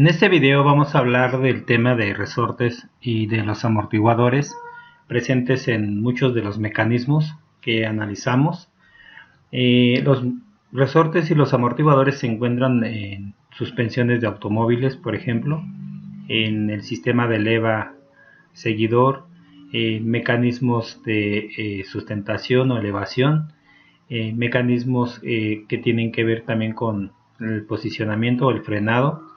En este video vamos a hablar del tema de resortes y de los amortiguadores presentes en muchos de los mecanismos que analizamos. Los resortes y los amortiguadores se encuentran en suspensiones de automóviles, por ejemplo, en el sistema de leva seguidor, mecanismos de sustentación o elevación, mecanismos que tienen que ver también con el posicionamiento o el frenado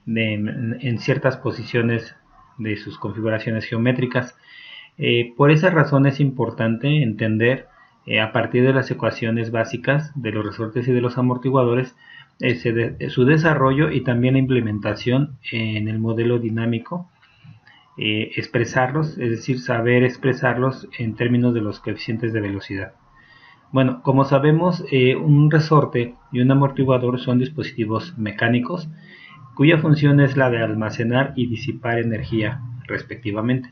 en ciertas posiciones de sus configuraciones geométricas. Por esa razón es importante entender a partir de las ecuaciones básicas de los resortes y de los amortiguadores su desarrollo y también la implementación en el modelo dinámico, expresarlos, es decir, saber expresarlos en términos de los coeficientes de velocidad. Bueno, como sabemos, un resorte y un amortiguador son dispositivos mecánicos cuya función es la de almacenar y disipar energía respectivamente.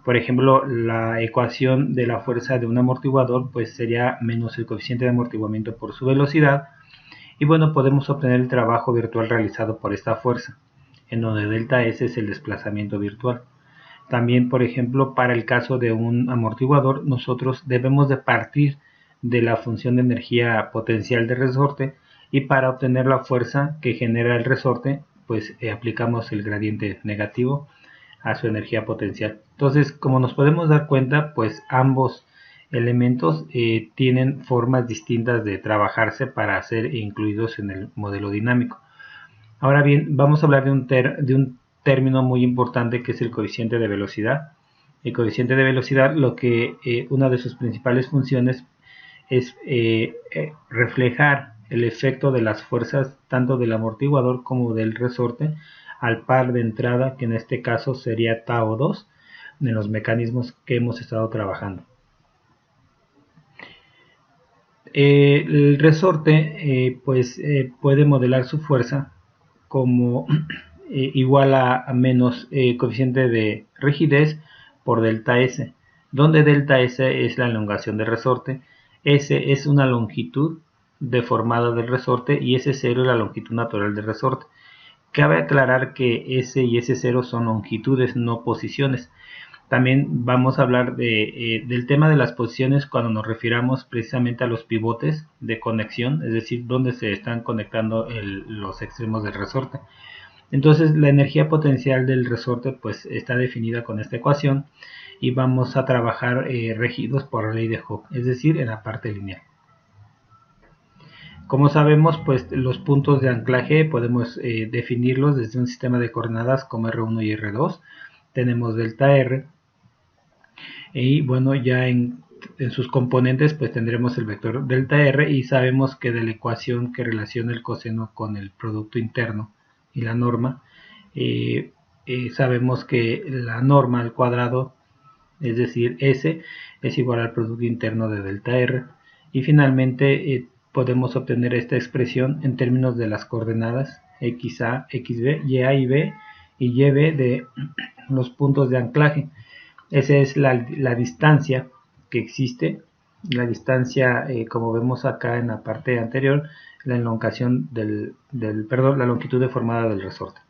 Por ejemplo, la ecuación de la fuerza de un amortiguador pues sería menos el coeficiente de amortiguamiento por su velocidad, y bueno, podemos obtener el trabajo virtual realizado por esta fuerza, en donde delta S es el desplazamiento virtual. También, por ejemplo, para el caso de un amortiguador, nosotros debemos de partir de la función de energía potencial del resorte, y para obtener la fuerza que genera el resorte pues aplicamos el gradiente negativo a su energía potencial. Entonces, como nos podemos dar cuenta, pues ambos elementos tienen formas distintas de trabajarse para ser incluidos en el modelo dinámico. Ahora bien, vamos a hablar de un término muy importante que es el coeficiente de velocidad. El coeficiente de velocidad, una de sus principales funciones es reflejar el efecto de las fuerzas tanto del amortiguador como del resorte al par de entrada, que en este caso sería tau 2 en los mecanismos que hemos estado trabajando. El resorte puede modelar su fuerza como igual a menos coeficiente de rigidez por delta S, donde delta S es la elongación del resorte, S es una longitud deformada del resorte y S0 es la longitud natural del resorte. Cabe aclarar que S y S0 son longitudes, no posiciones. También vamos a hablar del tema de las posiciones cuando nos refiramos precisamente a los pivotes de conexión, es decir, donde se están conectando los extremos del resorte. Entonces, la energía potencial del resorte pues está definida con esta ecuación, y vamos a trabajar regidos por la ley de Hooke, es decir, en la parte lineal. Como sabemos, pues los puntos de anclaje podemos definirlos desde un sistema de coordenadas como R1 y R2. Tenemos delta R, y bueno, ya en sus componentes pues tendremos el vector delta R, y sabemos que de la ecuación que relaciona el coseno con el producto interno y la norma, sabemos que la norma al cuadrado, es decir, S, es igual al producto interno de delta R, y finalmente podemos obtener esta expresión en términos de las coordenadas XA, XB, YA y B y YB de los puntos de anclaje. Esa es la distancia que existe, la distancia, como vemos acá en la parte anterior, la elongación la longitud deformada del resorte.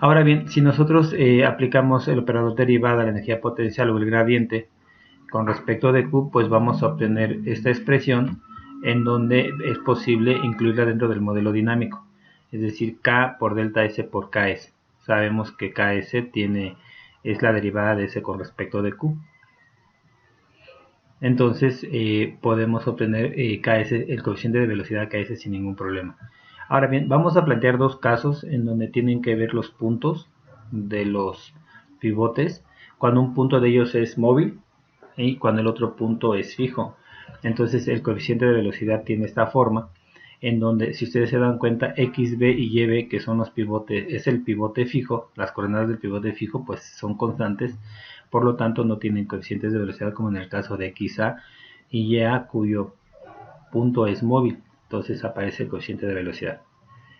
Ahora bien, si nosotros aplicamos el operador derivada, la energía potencial o el gradiente con respecto de Q, pues vamos a obtener esta expresión en donde es posible incluirla dentro del modelo dinámico, es decir, K por delta S por KS. Sabemos que KS es la derivada de S con respecto de Q. Entonces podemos obtener KS, el coeficiente de velocidad KS sin ningún problema. Ahora bien, vamos a plantear dos casos en donde tienen que ver los puntos de los pivotes, cuando un punto de ellos es móvil y cuando el otro punto es fijo. Entonces el coeficiente de velocidad tiene esta forma, en donde, si ustedes se dan cuenta, XB y YB, que son los pivotes, es el pivote fijo, las coordenadas del pivote fijo pues son constantes, por lo tanto no tienen coeficientes de velocidad como en el caso de XA y YA, cuyo punto es móvil. Entonces aparece el coeficiente de velocidad,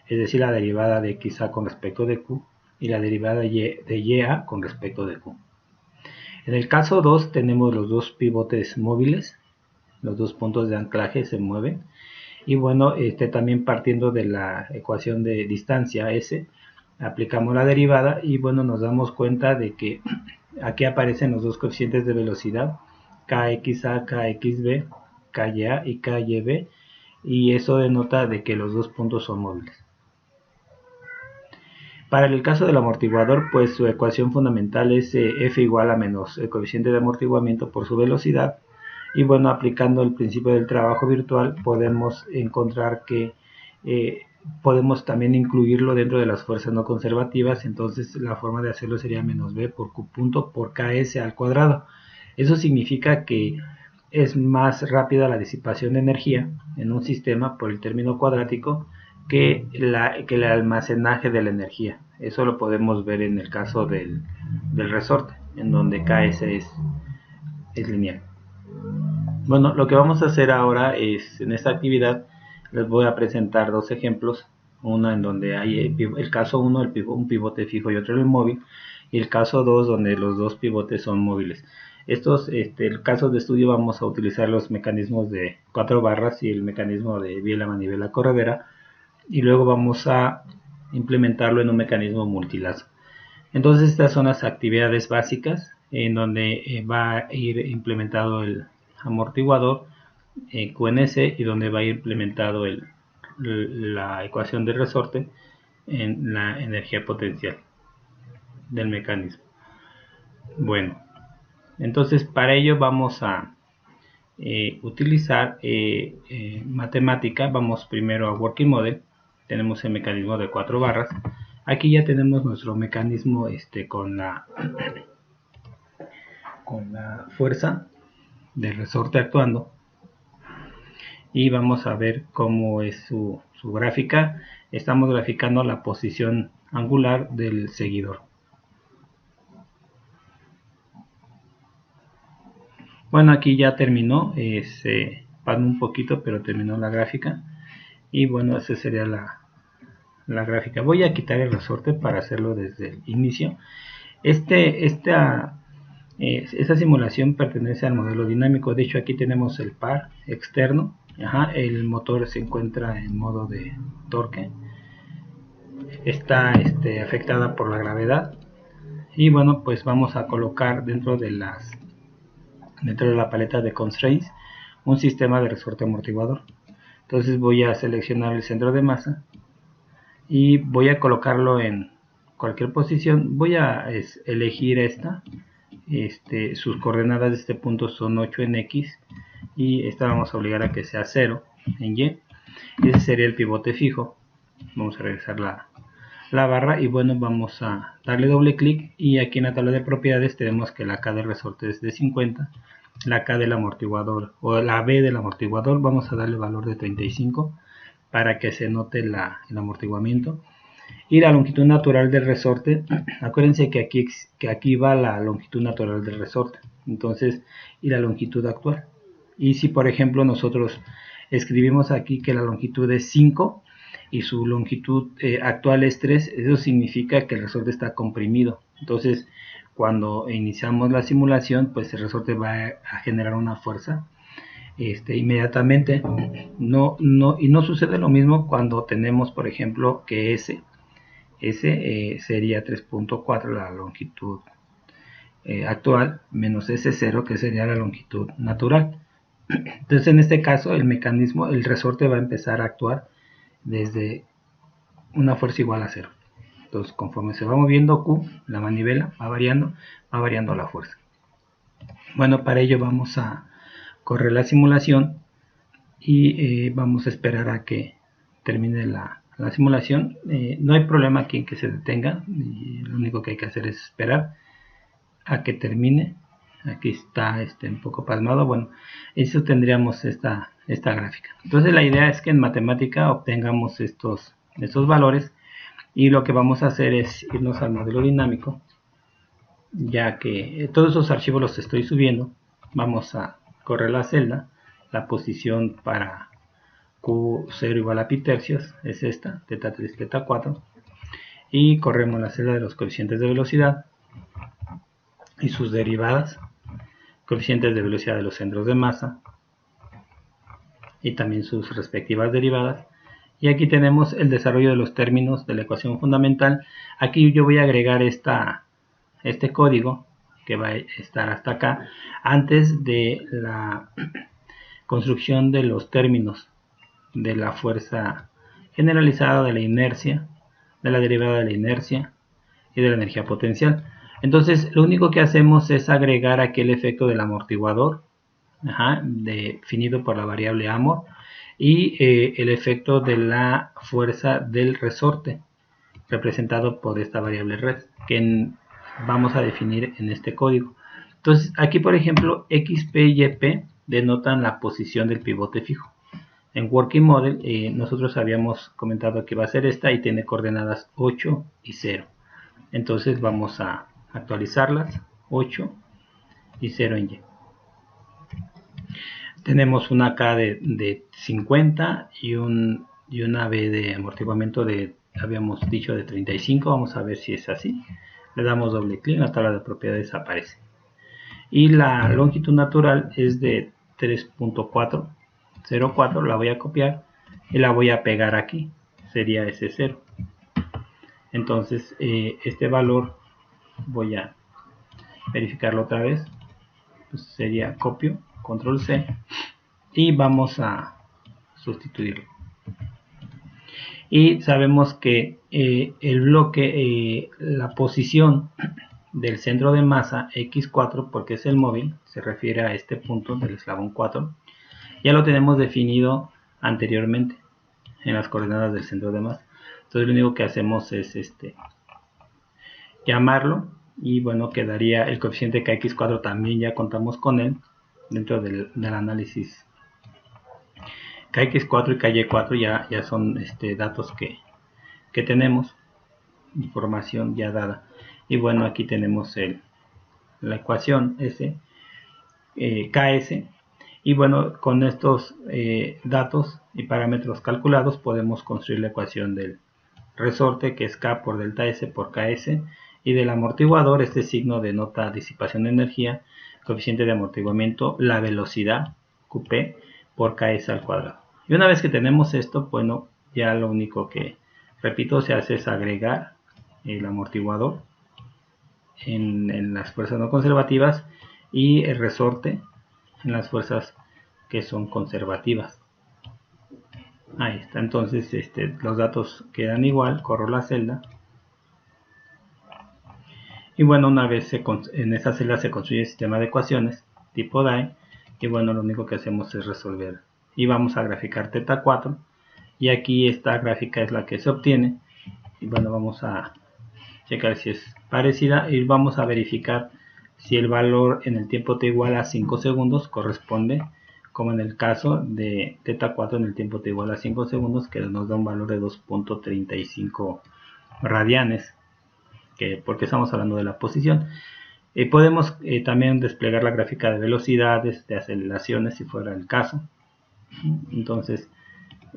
es decir, la derivada de XA con respecto de Q y la derivada de YA con respecto de Q. En el caso 2 tenemos los dos pivotes móviles, los dos puntos de anclaje se mueven, Y bueno, también partiendo de la ecuación de distancia S, aplicamos la derivada y bueno, nos damos cuenta de que aquí aparecen los dos coeficientes de velocidad, kxa, kxb, kya y kyb, y eso denota de que los dos puntos son móviles. Para el caso del amortiguador, pues su ecuación fundamental es F igual a menos el coeficiente de amortiguamiento por su velocidad. Y bueno, aplicando el principio del trabajo virtual, podemos encontrar que podemos también incluirlo dentro de las fuerzas no conservativas. Entonces la forma de hacerlo sería menos B por Q punto por KS al cuadrado. Eso significa que es más rápida la disipación de energía en un sistema por el término cuadrático que el almacenaje de la energía. Eso lo podemos ver en el caso del resorte, en donde KS es lineal. Bueno, lo que vamos a hacer ahora es, en esta actividad, les voy a presentar dos ejemplos. Uno en donde hay el caso 1, un pivote fijo y otro el móvil, y el caso 2, donde los dos pivotes son móviles. El caso de estudio vamos a utilizar los mecanismos de 4 barras y el mecanismo de biela, manivela, corredera, y luego vamos a implementarlo en un mecanismo multilazo. Entonces estas son las actividades básicas en donde va a ir implementado el amortiguador QNS y donde va a ir implementado la ecuación de resorte en la energía potencial del mecanismo. Bueno, entonces para ello vamos a utilizar matemática. Vamos primero a Working Model. Tenemos el mecanismo de 4 barras. Aquí ya tenemos nuestro mecanismo con la fuerza del resorte actuando. Y vamos a ver cómo es su gráfica. Estamos graficando la posición angular del seguidor. Bueno, aquí ya terminó. Se pasó un poquito, pero terminó la gráfica. Y bueno, esa sería la gráfica. Voy a quitar el resorte para hacerlo desde el inicio. Esta simulación pertenece al modelo dinámico. De hecho, aquí tenemos el par externo. El motor se encuentra en modo de torque. Está afectada por la gravedad. Y bueno, pues vamos a colocar dentro de la paleta de constraints un sistema de resorte amortiguador. Entonces voy a seleccionar el centro de masa y voy a colocarlo en cualquier posición. Voy a elegir esta. Sus coordenadas de este punto son 8 en X y esta vamos a obligar a que sea 0 en Y. Ese sería el pivote fijo. Vamos a regresar la barra y bueno, vamos a darle doble clic y aquí en la tabla de propiedades tenemos que la K del resorte es de 50, la K del amortiguador o la B del amortiguador vamos a darle valor de 35 para que se note el amortiguamiento. Y la longitud natural del resorte, acuérdense que aquí va la longitud natural del resorte, entonces, y la longitud actual. Y si por ejemplo nosotros escribimos aquí que la longitud es 5 y su longitud actual es 3, eso significa que el resorte está comprimido. Entonces, cuando iniciamos la simulación, pues el resorte va a generar una fuerza inmediatamente. No sucede lo mismo cuando tenemos, por ejemplo, que S sería 3.4 la longitud actual menos S0 que sería la longitud natural. Entonces en este caso el mecanismo, el resorte va a empezar a actuar desde una fuerza igual a 0. Entonces conforme se va moviendo Q, la manivela va variando la fuerza. Bueno, para ello vamos a correr la simulación y vamos a esperar a que termine la simulación. No hay problema aquí en que se detenga, lo único que hay que hacer es esperar a que termine. Aquí está un poco pasmado. Bueno, eso tendríamos esta gráfica. Entonces la idea es que en matemática obtengamos estos valores y lo que vamos a hacer es irnos al modelo dinámico, ya que todos esos archivos los estoy subiendo. Vamos a correr la celda, la posición para Q0 igual a pi tercios es esta, teta 3, teta 4, y corremos la celda de los coeficientes de velocidad y sus derivadas, coeficientes de velocidad de los centros de masa, y también sus respectivas derivadas. Y aquí tenemos el desarrollo de los términos de la ecuación fundamental. Aquí yo voy a agregar este código que va a estar hasta acá antes de la construcción de los términos de la fuerza generalizada, de la inercia, de la derivada de la inercia y de la energía potencial. Entonces lo único que hacemos es agregar aquí el efecto del amortiguador, definido por la variable amor, y el efecto de la fuerza del resorte, representado por esta variable red, que vamos a definir en este código. Entonces aquí, por ejemplo, x, p y p denotan la posición del pivote fijo. En Working Model nosotros habíamos comentado que va a ser esta y tiene coordenadas 8 y 0. Entonces vamos a actualizarlas, 8 y 0 en y. Tenemos una K de 50 y una B de amortiguamiento habíamos dicho, de 35. Vamos a ver si es así. Le damos doble clic, la tabla de propiedades aparece. Y la longitud natural es de 3.404. La voy a copiar y la voy a pegar aquí. Sería ese 0. Entonces este valor voy a verificarlo otra vez. Pues sería copio, control C, y vamos a sustituirlo. Y sabemos que el bloque, la posición del centro de masa X4, porque es el móvil, se refiere a este punto del eslabón 4, ya lo tenemos definido anteriormente en las coordenadas del centro de masa. Entonces lo único que hacemos es llamarlo, y bueno, quedaría el coeficiente KX4, también ya contamos con él dentro del análisis. KX4 y KY4 ya son datos que tenemos, información ya dada. Y bueno, aquí tenemos la ecuación S, KS, y bueno, con estos datos y parámetros calculados podemos construir la ecuación del resorte, que es K por delta S por KS, y del amortiguador, este signo denota disipación de energía, coeficiente de amortiguamiento, la velocidad, QP, por KS al cuadrado. Y una vez que tenemos esto, bueno, ya lo único que, repito, se hace es agregar el amortiguador en las fuerzas no conservativas y el resorte en las fuerzas que son conservativas. Ahí está. Entonces los datos quedan igual, corro la celda. Y bueno, una vez en esa celda se construye el sistema de ecuaciones tipo DAE. Y bueno, lo único que hacemos es resolver. Y vamos a graficar θ 4. Y aquí esta gráfica es la que se obtiene. Y bueno, vamos a checar si es parecida. Y vamos a verificar si el valor en el tiempo t igual a 5 segundos corresponde, como en el caso de θ 4 en el tiempo t igual a 5 segundos, que nos da un valor de 2.35 radianes. Porque estamos hablando de la posición. Podemos también desplegar la gráfica de velocidades, de aceleraciones, si fuera el caso. Entonces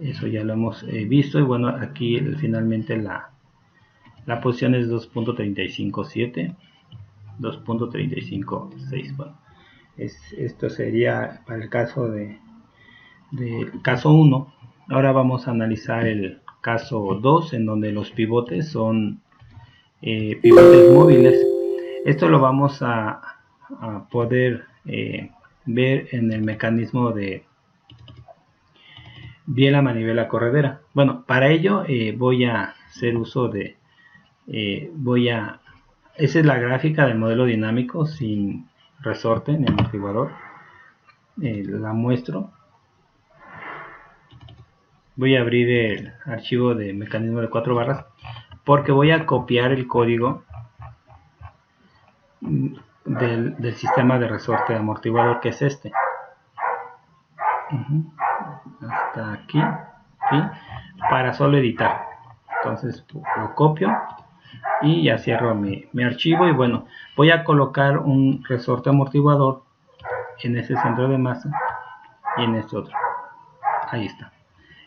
eso ya lo hemos visto. Y bueno, aquí finalmente la posición es 2.357, 2.356. Bueno, esto sería para el caso del caso 1. Ahora vamos a analizar el caso 2, en donde los pivotes son pivotes móviles. Esto lo vamos a poder ver en el mecanismo de biela, manivela, corredera. Bueno, para ello voy a hacer uso de esa es la gráfica del modelo dinámico sin resorte ni amortiguador. La muestro. Voy a abrir el archivo de mecanismo de 4 barras, porque voy a copiar el código del sistema de resorte de amortiguador, que es este. Hasta aquí, para solo editar. Entonces lo copio y ya cierro mi archivo. Y bueno, voy a colocar un resorte amortiguador en ese centro de masa y en este otro. Ahí está.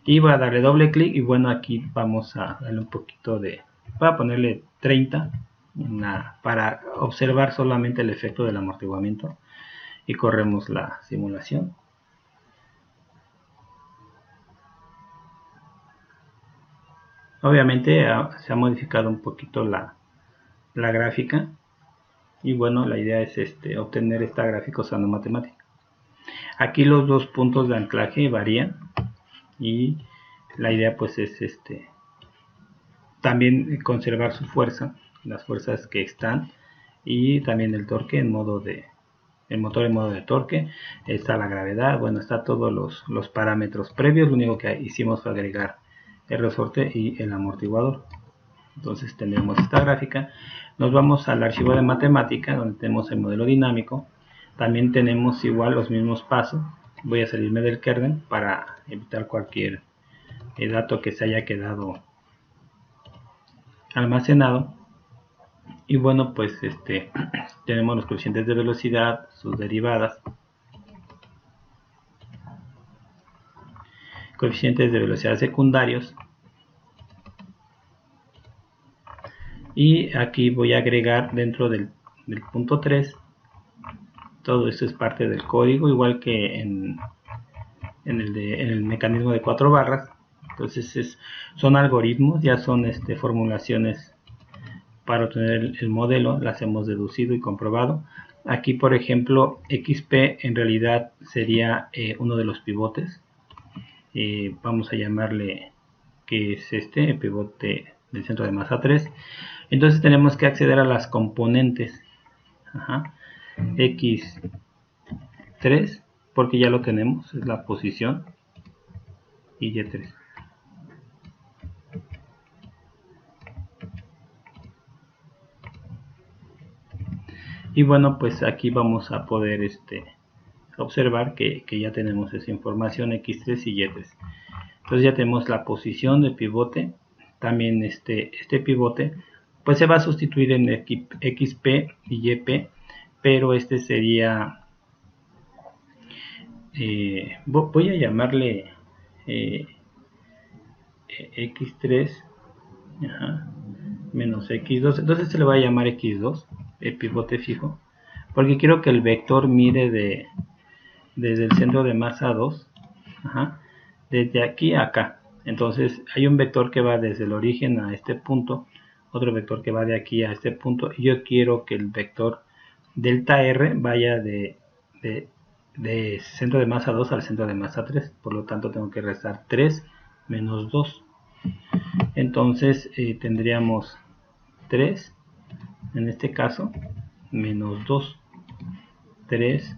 Y voy a darle doble clic, y bueno, aquí vamos a darle un poquito voy a ponerle 30 para observar solamente el efecto del amortiguamiento, y corremos la simulación. Obviamente se ha modificado un poquito la gráfica, y bueno, la idea es obtener esta gráfica usando matemática. Aquí los dos puntos de anclaje varían, y la idea pues es también conservar su fuerza, las fuerzas que están, y también el torque el motor en modo de torque, está la gravedad, bueno, está todos los parámetros previos. Lo único que hicimos fue agregar el resorte y el amortiguador. Entonces tenemos esta gráfica. Nos vamos al archivo de matemática, donde tenemos el modelo dinámico. También tenemos igual los mismos pasos. Voy a salirme del kernel para evitar cualquier dato que se haya quedado almacenado. Y bueno, pues tenemos los coeficientes de velocidad, sus derivadas, coeficientes de velocidad secundarios, y aquí voy a agregar dentro del punto 3. Todo esto es parte del código, igual que en el mecanismo de 4 barras. Entonces son algoritmos, ya son formulaciones para obtener el modelo. Las hemos deducido y comprobado. Aquí, por ejemplo, XP en realidad sería uno de los pivotes. Vamos a llamarle que es el pivote del centro de masa 3. Entonces tenemos que acceder a las componentes. X3, porque ya lo tenemos, es la posición, y Y3. Y bueno, pues aquí vamos a poder observar que ya tenemos esa información, X3 y Y3. Entonces ya tenemos la posición del pivote. También este pivote pues se va a sustituir en XP y YP, pero sería, voy a llamarle X3 menos X2. Entonces se le va a llamar X2, el pivote fijo, porque quiero que el vector mire desde el centro de masa 2, desde aquí a acá. Entonces hay un vector que va desde el origen a este punto, otro vector que va de aquí a este punto, y yo quiero que el vector delta R vaya de centro de masa 2 al centro de masa 3. Por lo tanto tengo que restar 3 menos 2. Entonces tendríamos 3 en este caso menos 2, 3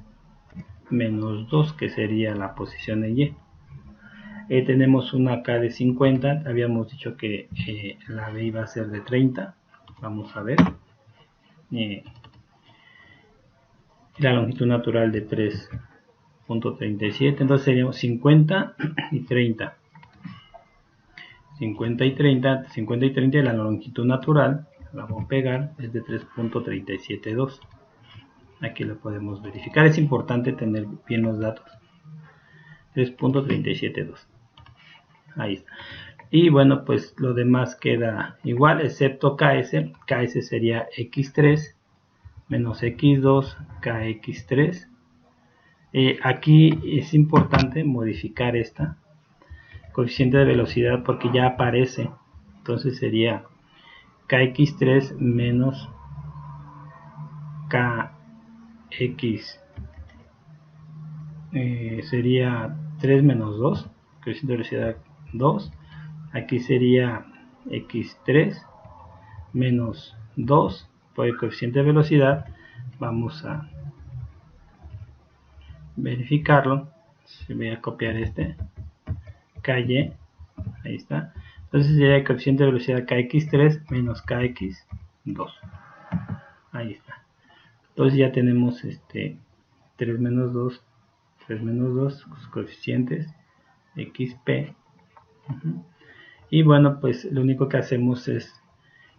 menos 2, que sería la posición de Y. Tenemos una K de 50, habíamos dicho que la B iba a ser de 30. Vamos a ver, la longitud natural de 3.37, entonces seríamos 50 y 30. 50 y 30, 50 y 30, la longitud natural, la voy a pegar, es de 3.372. Aquí lo podemos verificar, es importante tener bien los datos. 3.372. Ahí está. Y bueno, pues lo demás queda igual, excepto KS. KS sería X3 menos X2 KX3. Aquí es importante modificar esta coeficiente de velocidad porque ya aparece. Entonces sería KX3 menos KX. Sería 3 menos 2, coeficiente de velocidad 2. Aquí sería X3 menos 2 por el coeficiente de velocidad. Vamos a verificarlo. Voy a copiar KY, ahí está. Entonces sería el coeficiente de velocidad KX3 menos KX2. Ahí está. Entonces ya tenemos 3 menos 2, 3 menos 2, los coeficientes XP. Y bueno, pues lo único que hacemos es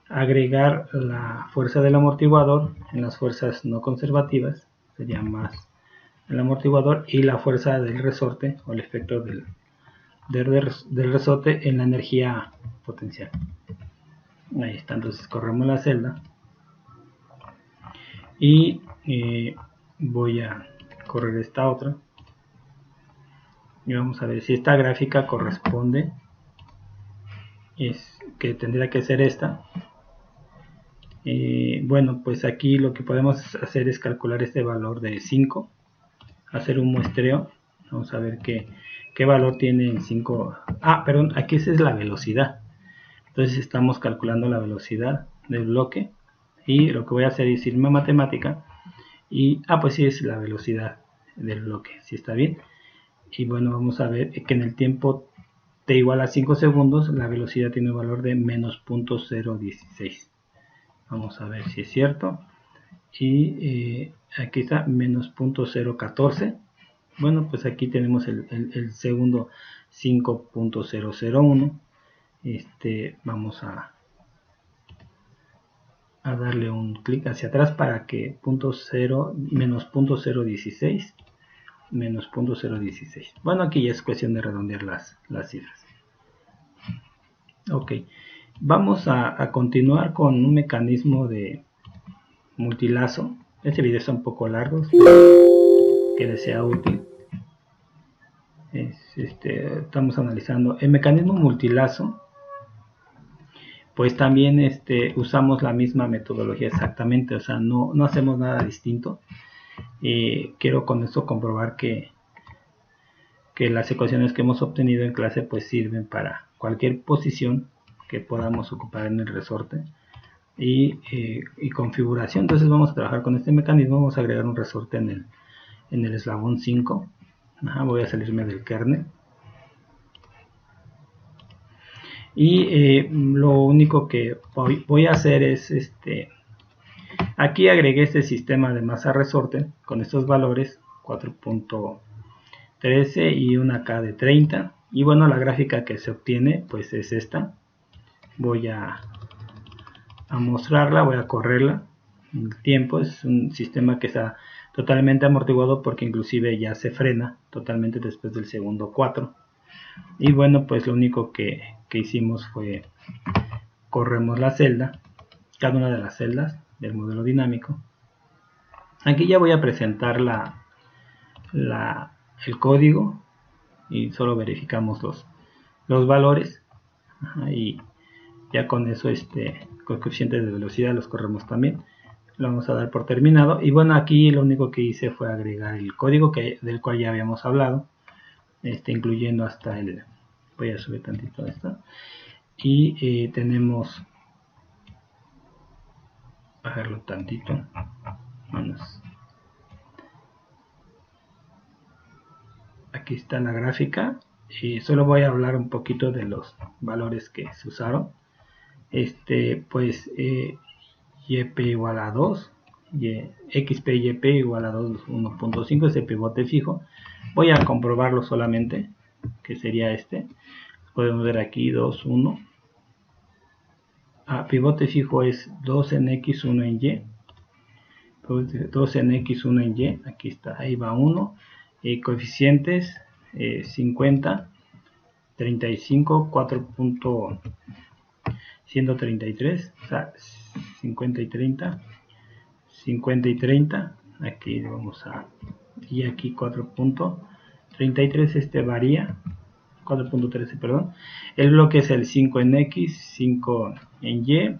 agregar la fuerza del amortiguador en las fuerzas no conservativas, sería más el amortiguador, y la fuerza del resorte o el efecto del resorte en la energía potencial. Ahí está. Entonces corremos la celda y voy a correr esta otra y vamos a ver si esta gráfica corresponde es que tendría que ser esta. Bueno, pues aquí lo que podemos hacer es calcular este valor de 5, hacer un muestreo. Vamos a ver qué valor tiene el 5. Perdón, aquí esa es la velocidad. Entonces estamos calculando la velocidad del bloque, y lo que voy a hacer es irme a matemática y pues sí, es la velocidad del bloque, si está bien. Y bueno, vamos a ver que en el tiempo t igual a 5 segundos la velocidad tiene un valor de menos 0.016. Vamos a ver si es cierto. Y aquí está menos 0.014. Bueno, pues aquí tenemos el segundo 5.001. Vamos a darle un clic hacia atrás para que menos 0.016 menos 0.016. Bueno, aquí ya es cuestión de redondear las cifras. Ok, vamos a continuar con un mecanismo de multilazo. Este video está un poco largo, que les sea útil. Estamos analizando el mecanismo multilazo. Pues también usamos la misma metodología exactamente, o sea, no hacemos nada distinto. Quiero con esto comprobar que las ecuaciones que hemos obtenido en clase pues sirven para cualquier posición que podamos ocupar en el resorte y configuración. Entonces vamos a trabajar con este mecanismo. Vamos a agregar un resorte en el eslabón 5. Voy a salirme del kernel. Y lo único que voy a hacer es aquí agregué este sistema de masa resorte con estos valores 4.13 y una K de 30. Y bueno, la gráfica que se obtiene pues es esta. Voy a mostrarla, voy a correrla. El tiempo es un sistema que está totalmente amortiguado porque inclusive ya se frena totalmente después del segundo 4. Y bueno, pues lo único que hicimos fue corremos la celda, cada una de las celdas del modelo dinámico. Aquí ya voy a presentar el código y solo verificamos los valores. Y ya con eso coeficientes de velocidad los corremos también. Lo vamos a dar por terminado. Y bueno, aquí lo único que hice fue agregar el código del cual ya habíamos hablado, incluyendo hasta voy a subir tantito esto. Y tenemos, bajarlo tantito, aquí está la gráfica. Y solo voy a hablar un poquito de los valores que se usaron. Pues YP igual a 2, XP y YP igual a 2, 1.5 es el pivote fijo. Voy a comprobarlo solamente, que sería podemos ver aquí 2, 1. Pivote fijo es 2 en X, 1 en Y. 2 en X, 1 en Y. Aquí está, ahí va 1. Coeficientes 50, 35, 4.133, o sea, 50 y 30. 50 y 30, aquí vamos y aquí 4.33, varía, 4.13, perdón. El bloque es el 5 en X, 5 en Y,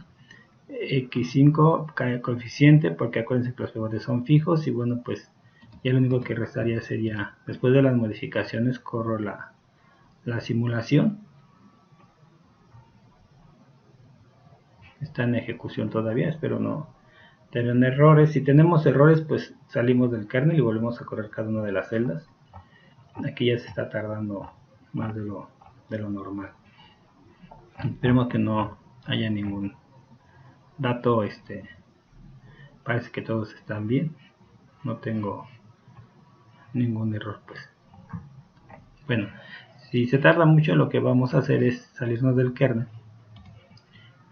X5 cae coeficiente, porque acuérdense que los pivotes son fijos. Y bueno, pues ya lo único que restaría sería, después de las modificaciones, corro la simulación. Está en ejecución todavía, espero no tener errores. Si tenemos errores, pues salimos del kernel y volvemos a correr cada una de las celdas. Aquí ya se está tardando más de lo normal. Esperemos que no haya ningún dato. Parece que todos están bien, no tengo ningún error. Pues bueno, si se tarda mucho, lo que vamos a hacer es salirnos del kernel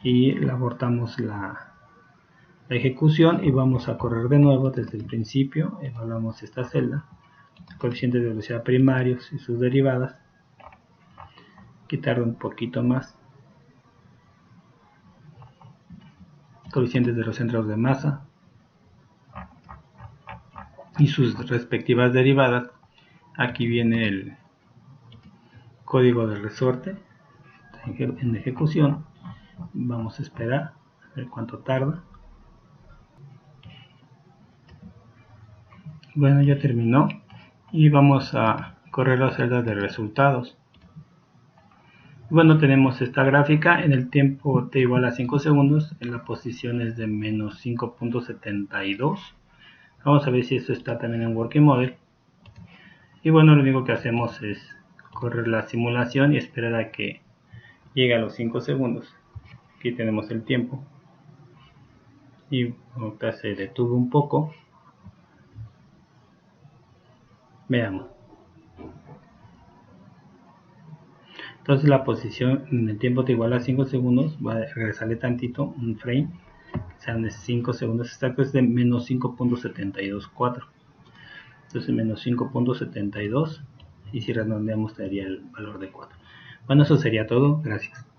y abortamos la ejecución y vamos a correr de nuevo desde el principio. Evaluamos esta celda, coeficientes de velocidad primarios y sus derivadas, que tarda un poquito más. Coeficientes de los centros de masa y sus respectivas derivadas. Aquí viene el código del resorte, en ejecución. Vamos a esperar a ver cuánto tarda. Bueno, ya terminó y vamos a correr la celda de resultados. Bueno, tenemos esta gráfica. En el tiempo t igual a 5 segundos, en la posición es de menos 5.72. Vamos a ver si esto está también en Working Model. Y bueno, lo único que hacemos es correr la simulación y esperar a que llegue a los 5 segundos. Aquí tenemos el tiempo. Y ahorita se detuvo un poco. Veamos. Entonces la posición en el tiempo te igual a 5 segundos, va a regresarle tantito, un frame, que sean de 5 segundos exactos, es de menos 5.724. Entonces menos 5.72 y si redondeamos te daría el valor de 4. Bueno, eso sería todo, gracias.